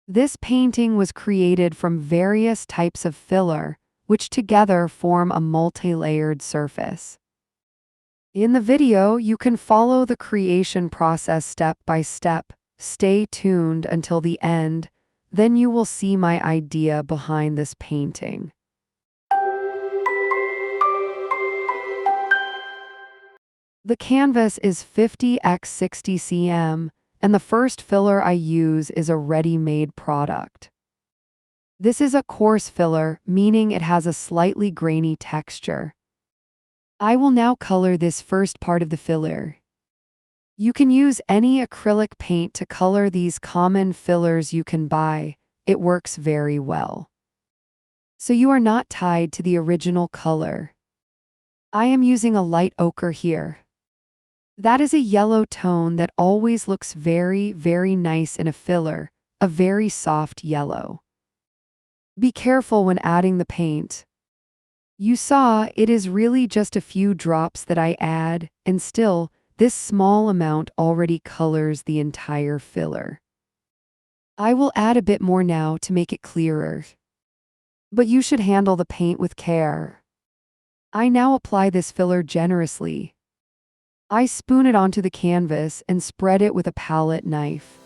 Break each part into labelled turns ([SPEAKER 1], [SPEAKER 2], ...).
[SPEAKER 1] This painting was created from various types of filler, which together form a multi-layered surface. In the video, you can follow the creation process step by step. Stay tuned until the end, then you will see my idea behind this painting. The canvas is 50 x 60 cm, and the first filler I use is a ready-made product. This is a coarse filler, meaning it has a slightly grainy texture. I will now color this first part of the filler. You can use any acrylic paint to color these common fillers you can buy. It works very well. So you are not tied to the original color. I am using a light ochre here. That is a yellow tone that always looks very, very nice in a filler, a very soft yellow. Be careful when adding the paint. You saw it is really just a few drops that I add, and still, this small amount already colors the entire filler. I will add a bit more now to make it clearer. But you should handle the paint with care. I now apply this filler generously. I spoon it onto the canvas and spread it with a palette knife.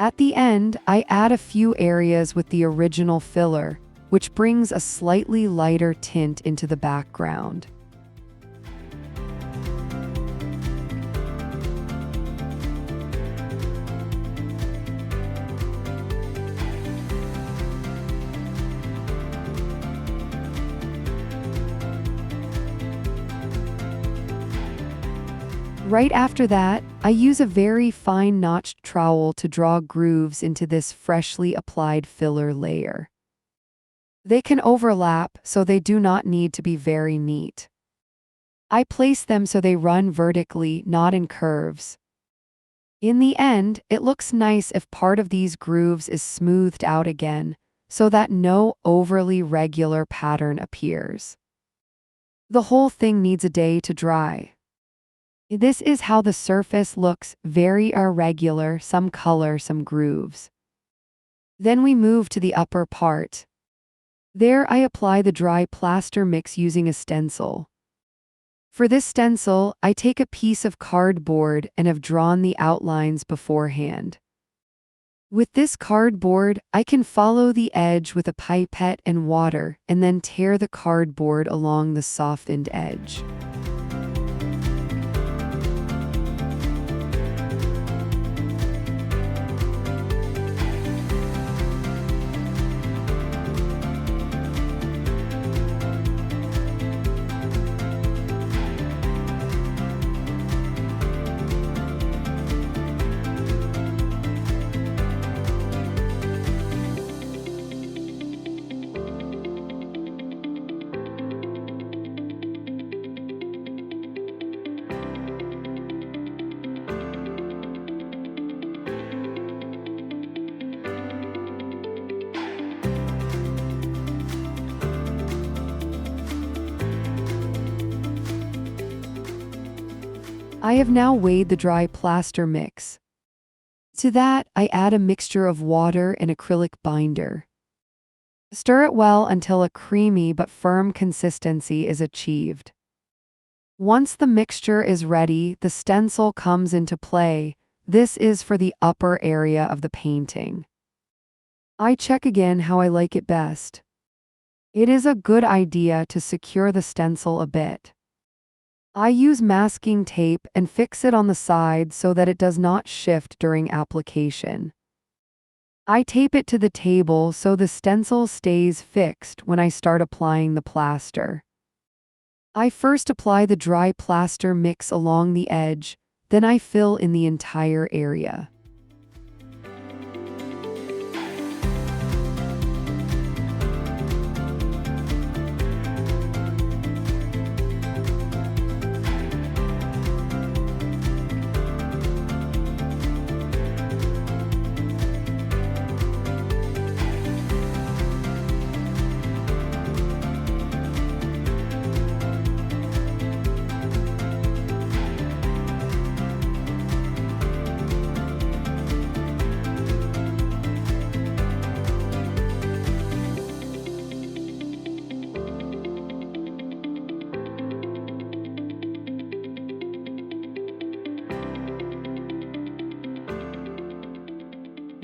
[SPEAKER 1] At the end, I add a few areas with the original filler, which brings a slightly lighter tint into the background. Right after that, I use a very fine notched trowel to draw grooves into this freshly applied filler layer. They can overlap, so they do not need to be very neat. I place them so they run vertically, not in curves. In the end, it looks nice if part of these grooves is smoothed out again, so that no overly regular pattern appears. The whole thing needs a day to dry. This is how the surface looks, very irregular, some color, some grooves. Then we move to the upper part. There I apply the dry plaster mix using a stencil. For this stencil, I take a piece of cardboard and have drawn the outlines beforehand. With this cardboard, I can follow the edge with a pipette and water and then tear the cardboard along the softened edge. I have now weighed the dry plaster mix. To that, I add a mixture of water and acrylic binder. Stir it well until a creamy but firm consistency is achieved. Once the mixture is ready, the stencil comes into play. This is for the upper area of the painting. I check again how I like it best. It is a good idea to secure the stencil a bit. I use masking tape and fix it on the side so that it does not shift during application. I tape it to the table so the stencil stays fixed when I start applying the plaster. I first apply the dry plaster mix along the edge, then I fill in the entire area.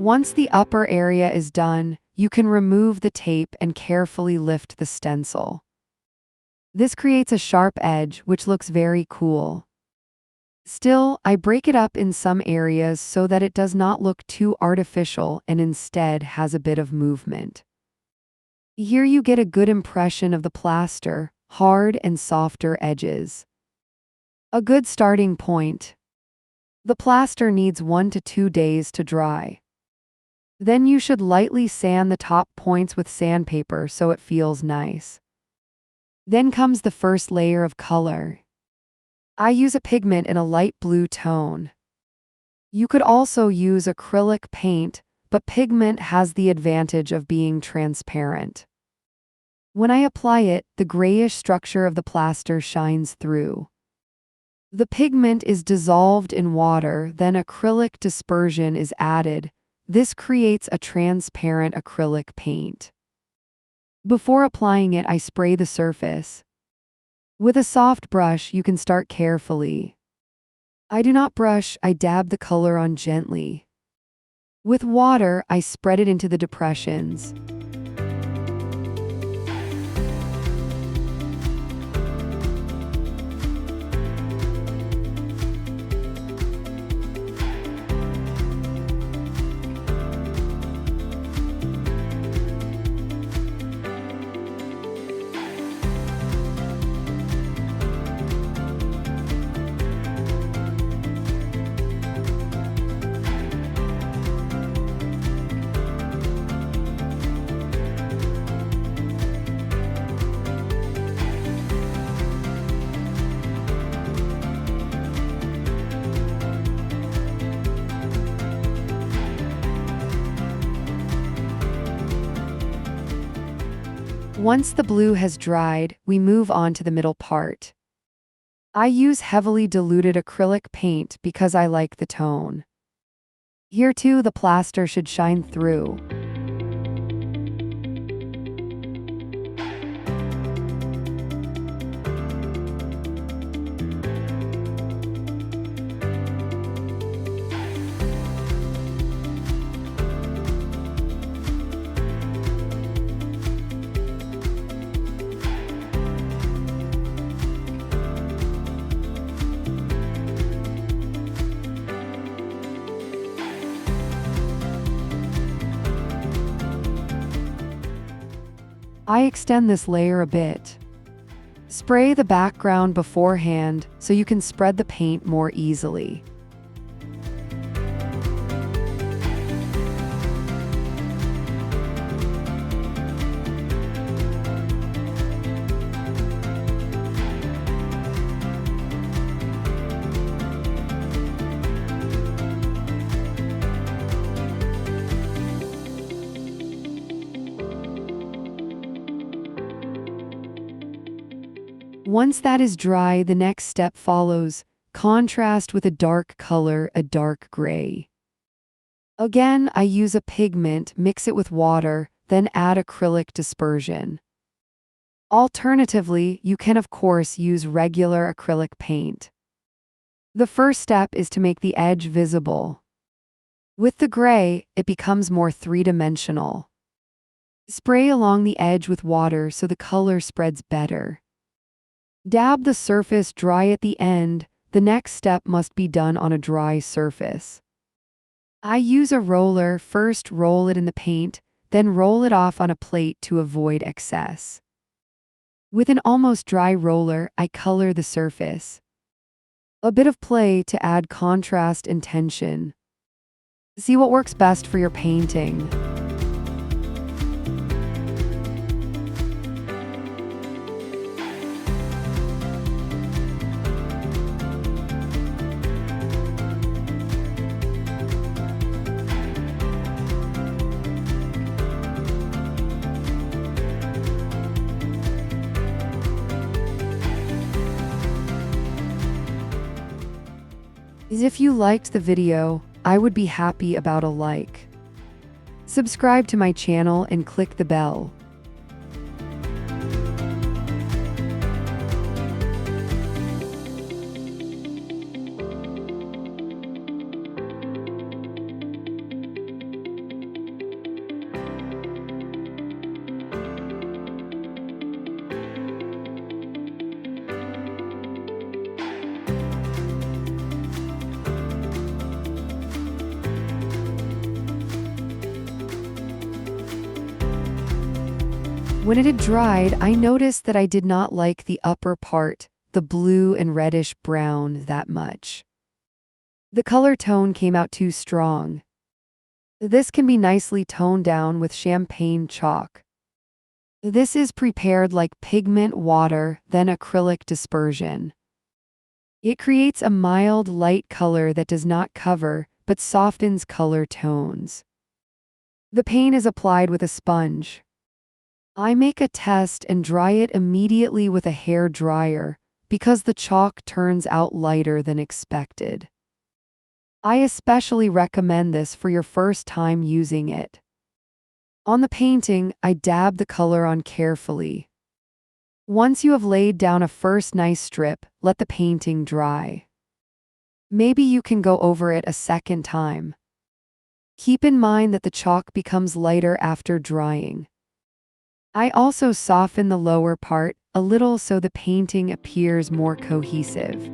[SPEAKER 1] Once the upper area is done, you can remove the tape and carefully lift the stencil. This creates a sharp edge, which looks very cool. Still, I break it up in some areas so that it does not look too artificial and instead has a bit of movement. Here you get a good impression of the plaster, hard and softer edges. A good starting point. The plaster needs 1 to 2 days to dry. Then you should lightly sand the top points with sandpaper so it feels nice. Then comes the first layer of color. I use a pigment in a light blue tone. You could also use acrylic paint, but pigment has the advantage of being transparent. When I apply it, the grayish structure of the plaster shines through. The pigment is dissolved in water, then acrylic dispersion is added. This creates a transparent acrylic paint. Before applying it, I spray the surface. With a soft brush, you can start carefully. I do not brush, I dab the color on gently. With water, I spread it into the depressions. Once the blue has dried, we move on to the middle part. I use heavily diluted acrylic paint because I like the tone. Here too, the plaster should shine through. I extend this layer a bit. Spray the background beforehand so you can spread the paint more easily. Once that is dry, the next step follows. Contrast with a dark color, a dark gray. Again, I use a pigment, mix it with water, then add acrylic dispersion. Alternatively, you can of course use regular acrylic paint. The first step is to make the edge visible. With the gray, it becomes more three-dimensional. Spray along the edge with water so the color spreads better. Dab the surface dry at the end. The next step must be done on a dry surface. I use a roller, first roll it in the paint, then roll it off on a plate to avoid excess. With an almost dry roller, I color the surface. A bit of play to add contrast and tension. See what works best for your painting. If you liked the video, I would be happy about a like. Subscribe to my channel and click the bell. When it had dried, I noticed that I did not like the upper part, the blue and reddish brown, that much. The color tone came out too strong. This can be nicely toned down with champagne chalk. This is prepared like pigment water, then acrylic dispersion. It creates a mild, light color that does not cover, but softens color tones. The paint is applied with a sponge. I make a test and dry it immediately with a hair dryer, because the chalk turns out lighter than expected. I especially recommend this for your first time using it. On the painting, I dab the color on carefully. Once you have laid down a first nice strip, let the painting dry. Maybe you can go over it a second time. Keep in mind that the chalk becomes lighter after drying. I also soften the lower part a little so the painting appears more cohesive.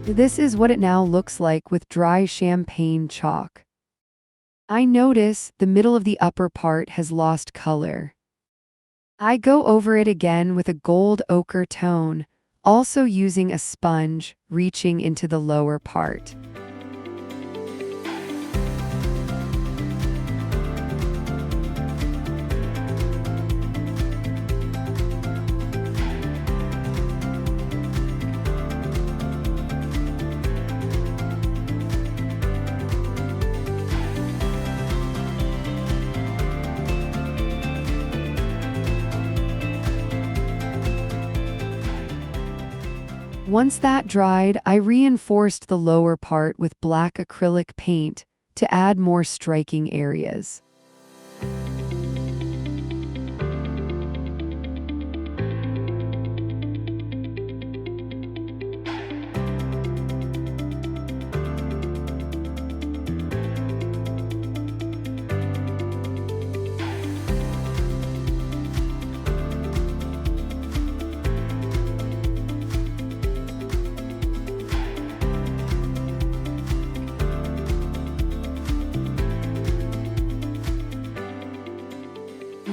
[SPEAKER 1] This is what it now looks like with dry champagne chalk. I notice the middle of the upper part has lost color. I go over it again with a gold ochre tone, also using a sponge, reaching into the lower part. Once that dried, I reinforced the lower part with black acrylic paint to add more striking areas.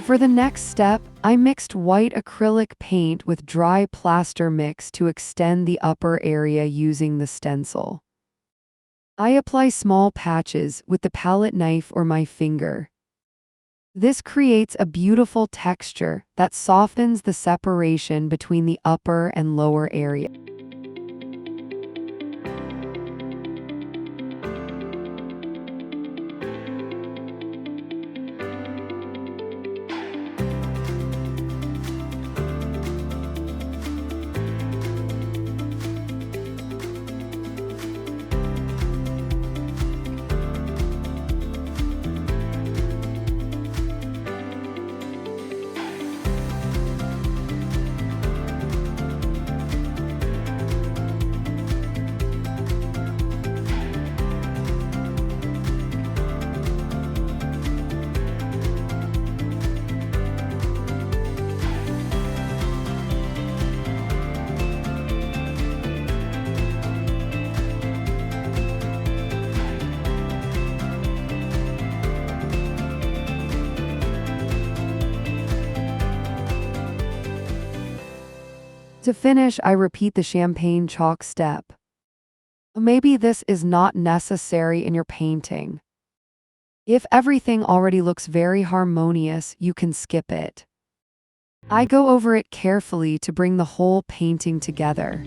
[SPEAKER 1] For the next step, I mixed white acrylic paint with dry plaster mix to extend the upper area using the stencil. I apply small patches with the palette knife or my finger. This creates a beautiful texture that softens the separation between the upper and lower area. To finish, I repeat the champagne chalk step. Maybe this is not necessary in your painting. If everything already looks very harmonious, you can skip it. I go over it carefully to bring the whole painting together.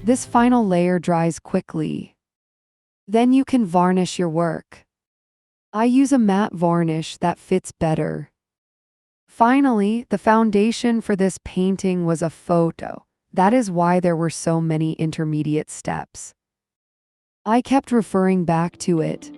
[SPEAKER 1] This final layer dries quickly. Then you can varnish your work. I use a matte varnish that fits better. Finally, the foundation for this painting was a photo. That is why there were so many intermediate steps. I kept referring back to it,